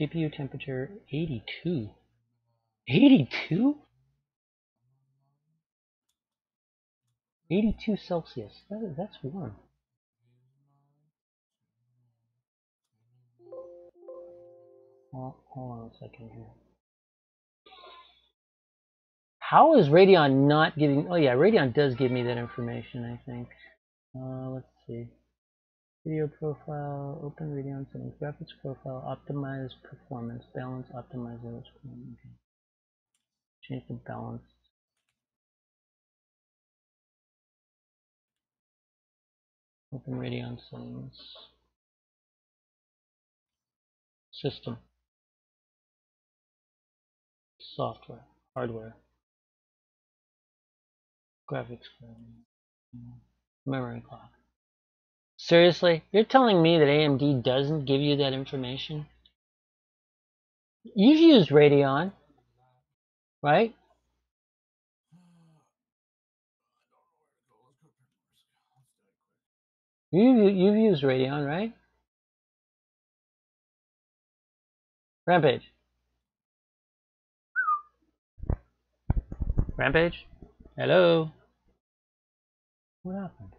GPU temperature 82. 82? 82 Celsius. That's warm. Well, hold on a second here. How is Radeon not giving... Oh yeah, Radeon does give me that information, I think. Let's see. Video profile, open Radeon settings, graphics profile, optimize performance, balance, optimize image. Okay. Change the balance. Open Radeon settings. System. Software. Hardware. Graphics. Memory clock. Seriously? You're telling me that AMD doesn't give you that information? You've used Radeon, right? You've used Radeon, right? Rampage. Rampage? Hello? What happened?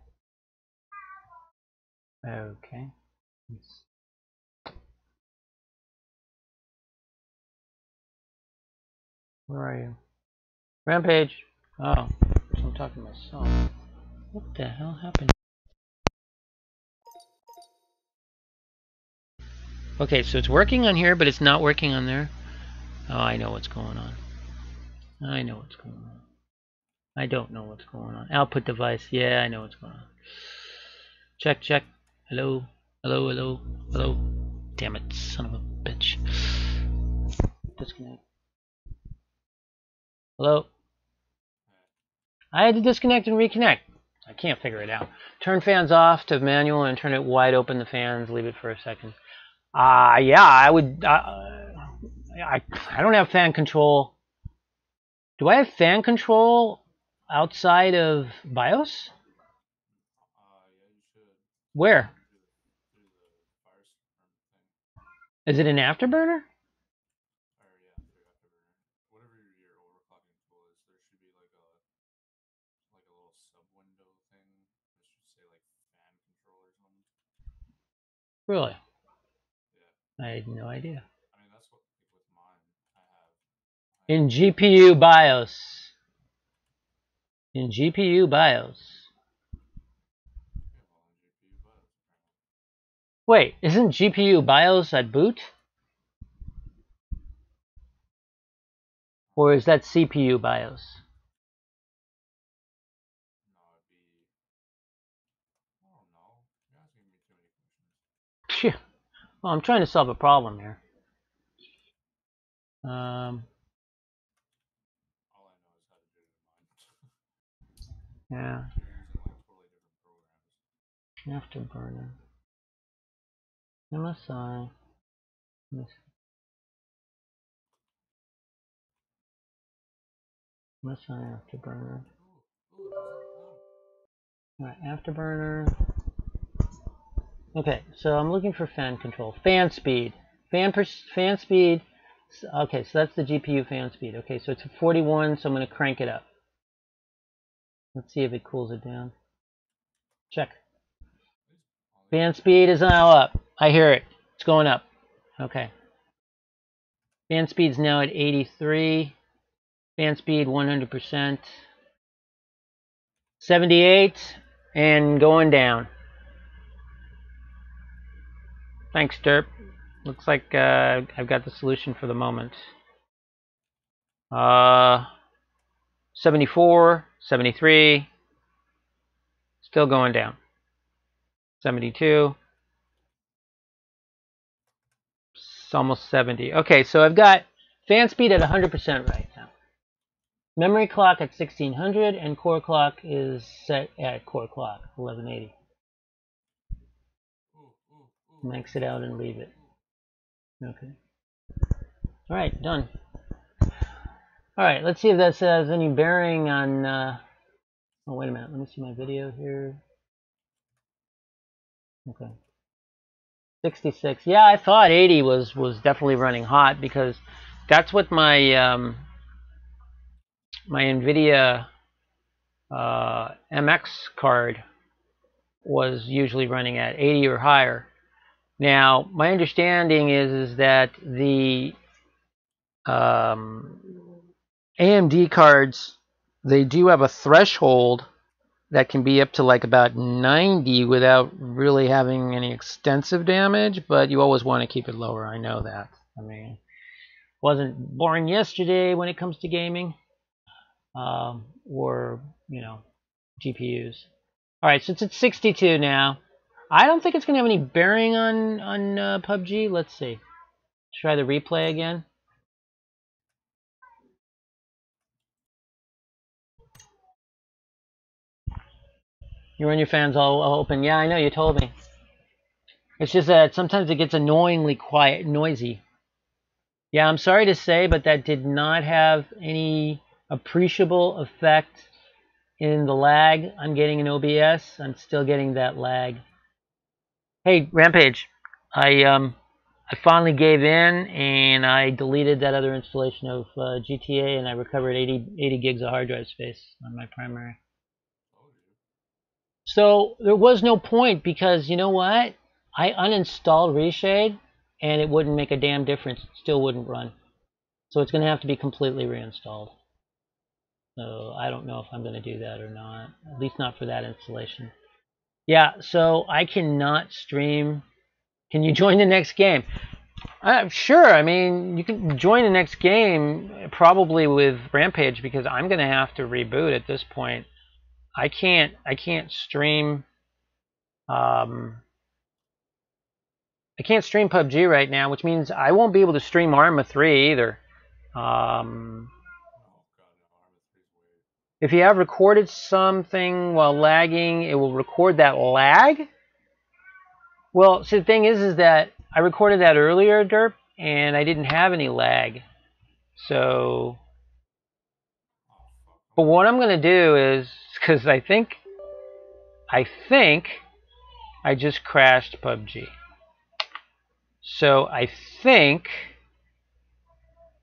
Okay. Where are you? Rampage! Oh, I'm talking to myself. What the hell happened? Okay, so it's working on here, but it's not working on there. Oh, I know what's going on. I know what's going on. I don't know what's going on. Output device. Yeah, I know what's going on. Check, check. Hello? Hello, hello, hello. Damn it, son of a bitch. Disconnect. Hello? I had to disconnect and reconnect. I can't figure it out. Turn fans off to manual and turn it wide open the fans. Leave it for a second. Yeah, I would. I don't have fan control. Do I have fan control outside of BIOS? Yeah, you should. Where? Is it an afterburner? Or yeah, through afterburner. Whatever your overclocking tool is, there should be like a little sub window thing. It should say like fan control or something. Really? Yeah. I had no idea. I mean, that's what like, with mine I have. In GPU BIOS. In GPU BIOS. Wait, isn't GPU BIOS at boot? Or is that CPU BIOS? No, it'd be. I don't know. You're asking me too many questions. Phew. Well, I'm trying to solve a problem here. All I know is how to do it in mine. Yeah. You're using like totally different programs. Afterburner. MSI. MSI afterburner. Alright, afterburner. Okay, so I'm looking for fan control. Fan speed. Fan speed. Okay, so that's the GPU fan speed. Okay, so it's 41, so I'm going to crank it up. Let's see if it cools it down. Check. Fan speed is now up. I hear it. It's going up. Okay. Fan speed's now at 83. Fan speed 100%. 78 and going down. Thanks, Derp. Looks like I've got the solution for the moment. 74, 73. Still going down. 72. It's almost 70. Okay, so I've got fan speed at 100% right now. Memory clock at 1600 and core clock is set at core clock 1180. Max it out and leave it. Okay. All right, done. All right, let's see if this has any bearing on. Oh, wait a minute. Let me see my video here. Okay. 66. Yeah, I thought 80 was definitely running hot because that's what my my NVIDIA MX card was usually running at 80 or higher. Now, my understanding is that the AMD cards, they do have a threshold that can be up to like about 90 without really having any extensive damage, but you always want to keep it lower. I know that. I mean, wasn't born yesterday when it comes to gaming or, you know, GPUs. All right, so it's at 62 now. I don't think it's going to have any bearing on PUBG. Let's see. Try the replay again. You run your fans all open. Yeah, I know, you told me. It's just that sometimes it gets annoyingly quiet, noisy. Yeah, I'm sorry to say, but that did not have any appreciable effect in the lag I'm getting in OBS. I'm still getting that lag. Hey, Rampage, I finally gave in and I deleted that other installation of GTA and I recovered 80 gigs of hard drive space on my primary. So there was no point because, you know what? I uninstalled Reshade and it wouldn't make a damn difference. It still wouldn't run. So it's going to have to be completely reinstalled. So I don't know if I'm going to do that or not. At least not for that installation. Yeah, so I cannot stream. Can you join the next game? Sure, I mean, you can join the next game probably with Rampage because I'm going to have to reboot at this point. I can't stream I can't stream PUBG right now, which means I won't be able to stream Arma 3 either. If you have recorded something while lagging, it will record that lag. Well, see, the thing is that I recorded that earlier, Derp, and I didn't have any lag. So, but what I'm going to do is, because I think I just crashed PUBG. So I think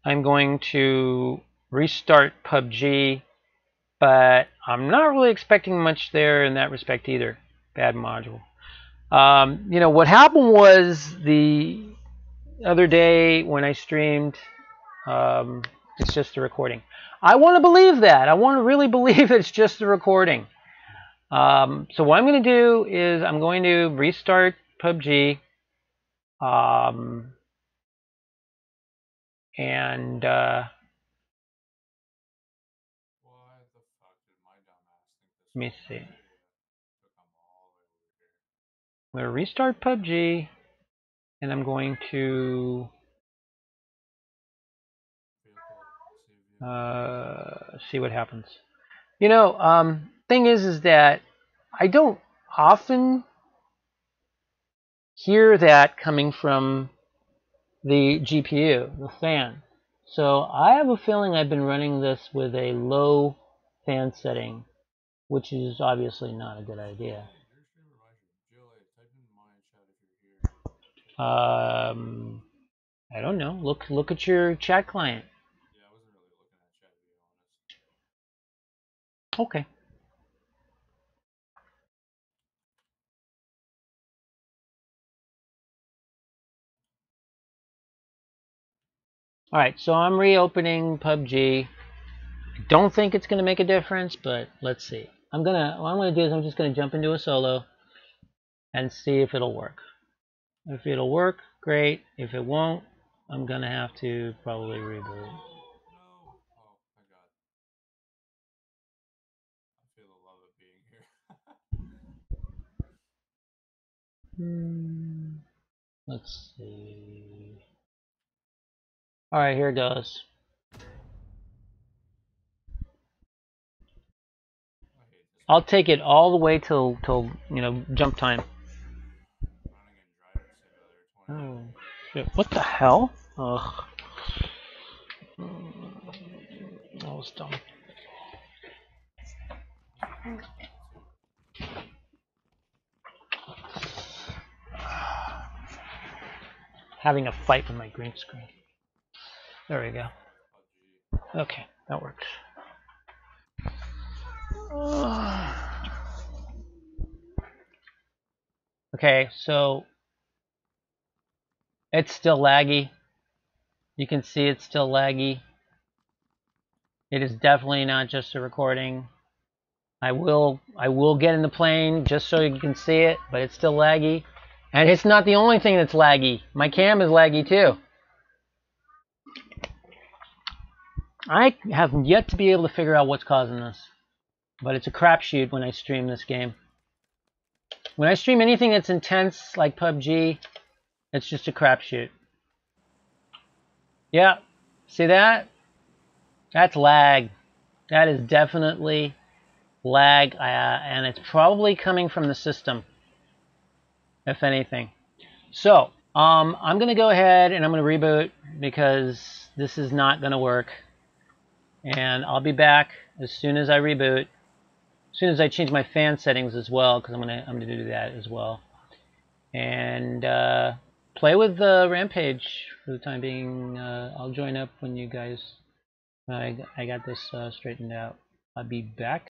I'm going to restart PUBG, but I'm not really expecting much there in that respect either. Bad module. You know, what happened was the other day when I streamed, it's just a recording. I want to believe that. I want to really believe it's just a recording. So what I'm going to do is I'm going to restart PUBG. And Why the fuck did my dumbass think this let me was a see. good idea to come all the way over here? I'm going to restart PUBG, and I'm going to see what happens. You know, thing is that I don't often hear that coming from the GPU, the fan. So I have a feeling I've been running this with a low fan setting, which is obviously not a good idea. Your stream or my stream? GLA, type in my chat if you're here. I don't know. Look at your chat client. Yeah, I wasn't really looking at chat to be honest. Okay. All right, so I'm reopening PUBG. I don't think it's going to make a difference, but let's see. What I'm going to do is I'm just going to jump into a solo and see if it'll work. If it'll work, great. If it won't, I'm going to have to probably reboot. No. Oh, thank God. I feel the love of being here. Let's see. All right, here it goes. I'll take it all the way till you know, jump time. Oh shit! What the hell? Ugh. That was dumb. Having a fight with my green screen. There we go. Okay, that works. Okay, so it's still laggy. You can see it's still laggy. It is definitely not just a recording. I will get in the plane just so you can see it, but it's still laggy. And it's not the only thing that's laggy. My cam is laggy too. I have yet to be able to figure out what's causing this. But it's a crapshoot when I stream this game. When I stream anything that's intense like PUBG, it's just a crapshoot. Yeah, see that? That's lag. That is definitely lag, and it's probably coming from the system, if anything. So, I'm going to go ahead and I'm going to reboot because this is not going to work. And I'll be back as soon as I reboot. As soon as I change my fan settings as well, because I'm gonna do that as well. And play with Rampage for the time being. I'll join up when you guys. I got this straightened out. I'll be back.